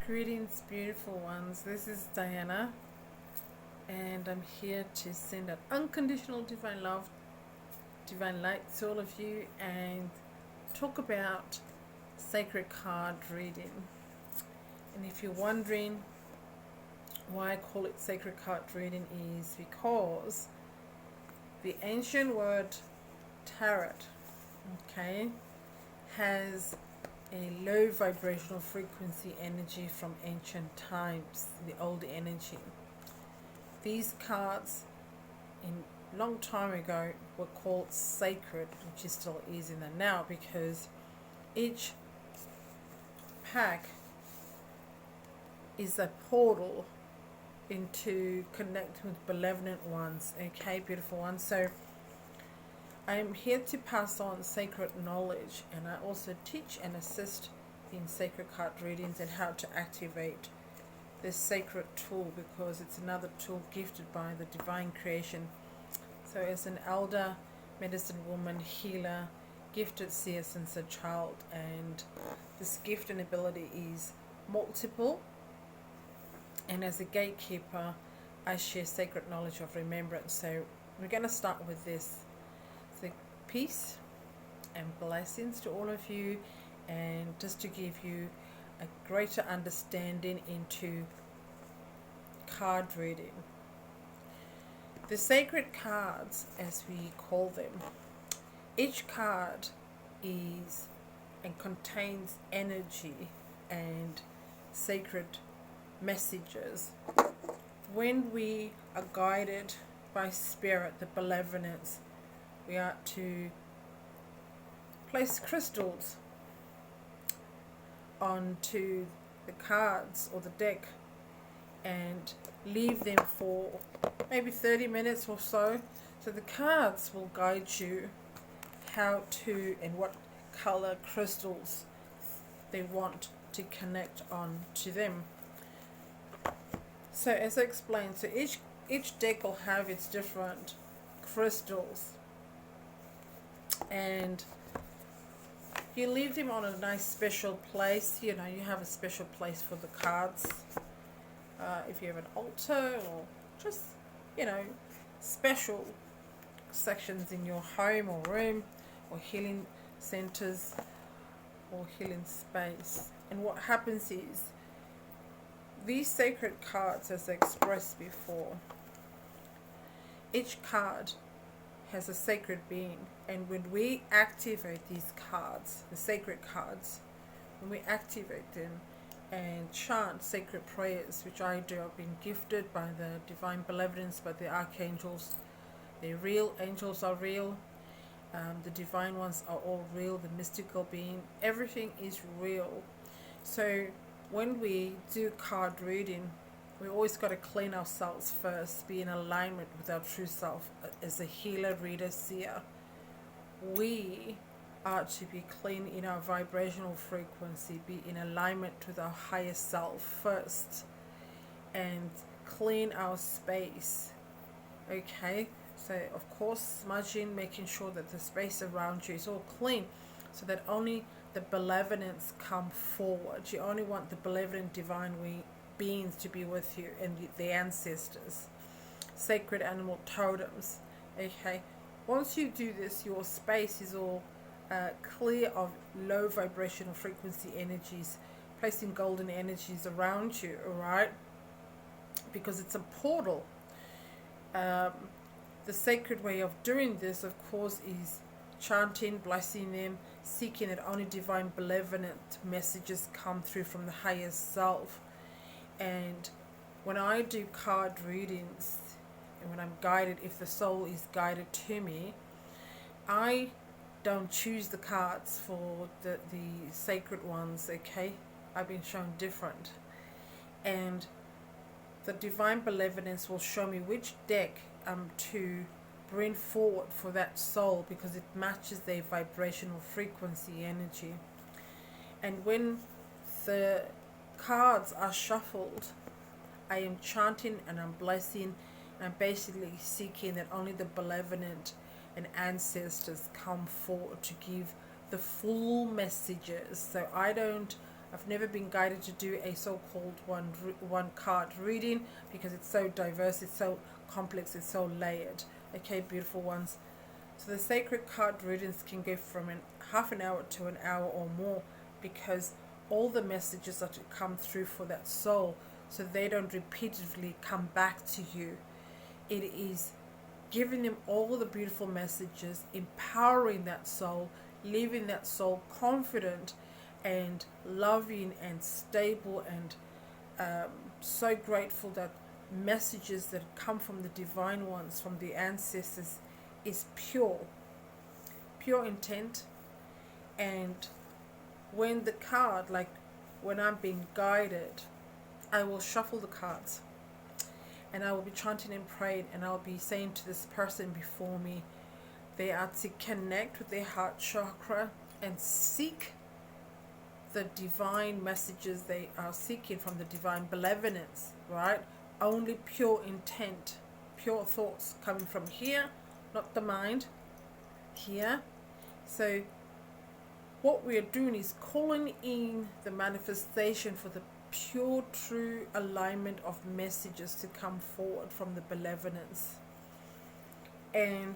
Greetings, beautiful ones. This is Diana, and I'm here to send out unconditional divine love, divine light to all of you, and talk about sacred card reading. And if you're wondering why I call it sacred card reading, is because the ancient word tarot, okay, has a low vibrational frequency energy from ancient times, the old energy. These cards in long time ago were called sacred, which it still is in the now, because each pack is a portal into connecting with benevolent ones, okay, beautiful ones. So I am here to pass on sacred knowledge, and I also teach and assist in sacred card readings and how to activate this sacred tool, because it's another tool gifted by the divine creation. So as an elder, medicine woman, healer, gifted seer since a child, and this gift and ability is multiple, and as a gatekeeper I share sacred knowledge of remembrance. So we're going to start with this. So peace and blessings to all of you, and just to give you a greater understanding into card reading. The sacred cards, as we call them, each card is and contains energy and sacred messages. When we are guided by spirit, the benevolence, we are to place crystals onto the cards or the deck and leave them for maybe 30 minutes or so. So the cards will guide you how to and what color crystals they want to connect on to them. So as I explained, so each deck will have its different crystals, and you leave them on a nice special place. You have a special place for the cards. If you have an altar, or just special sections in your home or room or healing centers or healing space. And what happens is, these sacred cards, as I expressed before, each card has a sacred being, and when we activate these cards, the sacred cards, when we activate them and chant sacred prayers, which I do, I've been gifted by the divine benevolence, by the archangels. They're real, angels are real, the divine ones are all real, the mystical being, everything is real. So when we do card reading, we always got to clean ourselves first, be in alignment with our true self. As a healer, reader, seer, we are to be clean in our vibrational frequency, be in alignment with our higher self first, and clean our space. Okay, so of course smudging, making sure that the space around you is all clean, so that only the benevolence come forward. You only want the benevolent divine beings to be with you, and the ancestors, sacred animal totems. Okay, once you do this, your space is all clear of low vibrational frequency energies, placing golden energies around you, alright, because it's a portal. The sacred way of doing this, of course, is chanting, blessing them, seeking that only divine benevolent messages come through from the higher self. And when I do card readings, and when I'm guided, if the soul is guided to me, I don't choose the cards for the sacred ones, okay? I've been shown different. And the divine benevolence will show me which deck to bring forward for that soul, because it matches their vibrational frequency energy. And when the cards are shuffled, I am chanting and I'm blessing, and I'm basically seeking that only the benevolent and ancestors come forward to give the full messages. So I don't I've never been guided to do a so-called one card reading because it's so diverse, it's so complex, it's so layered. Okay, beautiful ones. So the sacred card readings can go from half an hour to an hour or more, because all the messages are to come through for that soul, so they don't repeatedly come back to you. It is giving them all the beautiful messages, empowering that soul, leaving that soul confident and loving and stable, and so grateful that messages that come from the divine ones, from the ancestors, is pure intent. And when the card, like when I'm being guided, I will shuffle the cards and I will be chanting and praying, and I'll be saying to this person before me, they are to connect with their heart chakra and seek the divine messages they are seeking from the divine benevolence, right? Only pure intent, pure thoughts coming from here, not the mind, here. So what we are doing is calling in the manifestation for the pure, true alignment of messages to come forward from the benevolence. And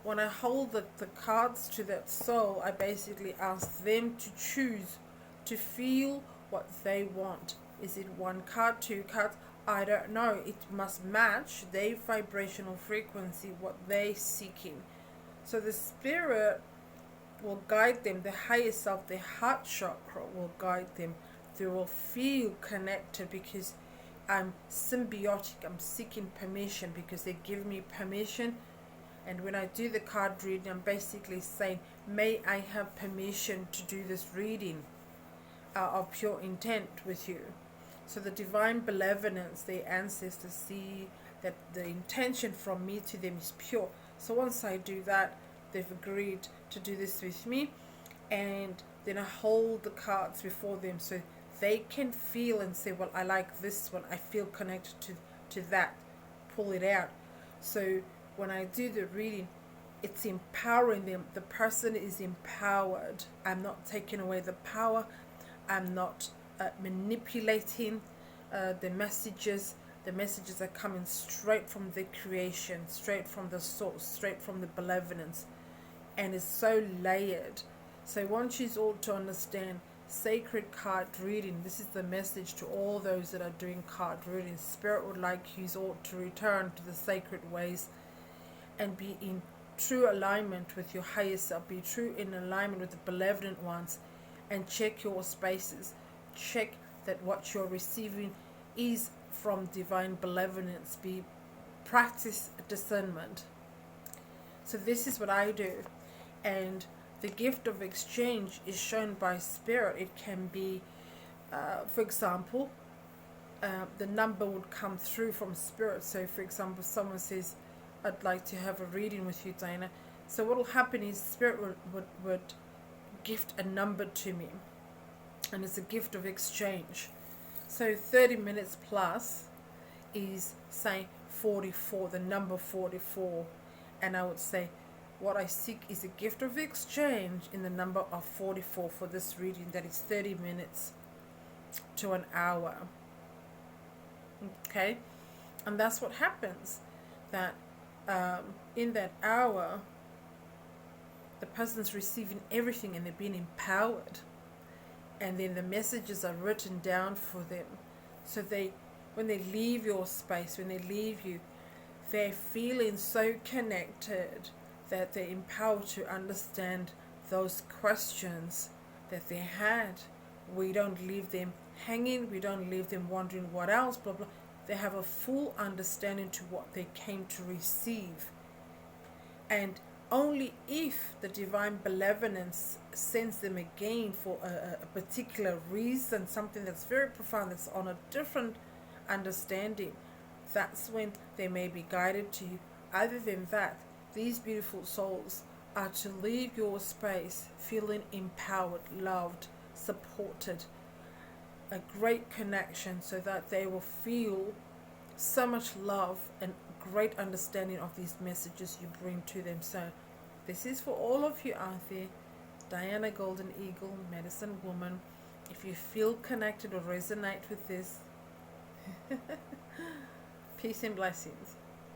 when I hold the cards to that soul, I basically ask them to choose, to feel what they want. Is it one card, two cards? I don't know. It must match their vibrational frequency, what they're seeking. So the spirit will guide them, the higher self, their heart chakra will guide them. They will feel connected because I'm symbiotic, I'm seeking permission because they give me permission. And when I do the card reading, I'm basically saying, may I have permission to do this reading of pure intent with you. So the divine benevolence, the ancestors see that the intention from me to them is pure. So once I do that, they've agreed to do this with me, and then I hold the cards before them so they can feel and say, well, I like this one, I feel connected to that, pull it out. So when I do the reading, it's empowering them. The person is empowered. I'm not taking away the power. I'm not manipulating the messages. The messages are coming straight from the creation, straight from the source, straight from the benevolence. And it's so layered. So I want you all to understand sacred card reading. This is the message to all those that are doing card reading. Spirit would like you all to return to the sacred ways and be in true alignment with your higher self. Be true in alignment with the benevolent ones, and check your spaces. Check that what you're receiving is from divine benevolence. Practice discernment. So this is what I do. And the gift of exchange is shown by spirit. It can be, for example, the number would come through from spirit. So for example, someone says, I'd like to have a reading with you, Dana. So what will happen is spirit would gift a number to me, and it's a gift of exchange. So 30 minutes plus is, say, 44, the number 44, and I would say, what I seek is a gift of exchange in the number of 44 for this reading. That is 30 minutes to an hour. Okay? And that's what happens. That in that hour, the person's receiving everything and they're being empowered. And then the messages are written down for them. So when they leave your space, when they leave you, they're feeling so connected that they're empowered to understand those questions that they had. We don't leave them hanging. We don't leave them wondering what else, blah, blah. They have a full understanding to what they came to receive. And only if the divine benevolence sends them again for a particular reason, something that's very profound, that's on a different understanding, that's when they may be guided to you. Other than that, these beautiful souls are to leave your space feeling empowered, loved, supported, a great connection, so that they will feel so much love and great understanding of these messages you bring to them. So this is for all of you out there. Diana Golden Eagle, Medicine Woman. If you feel connected or resonate with this, peace and blessings.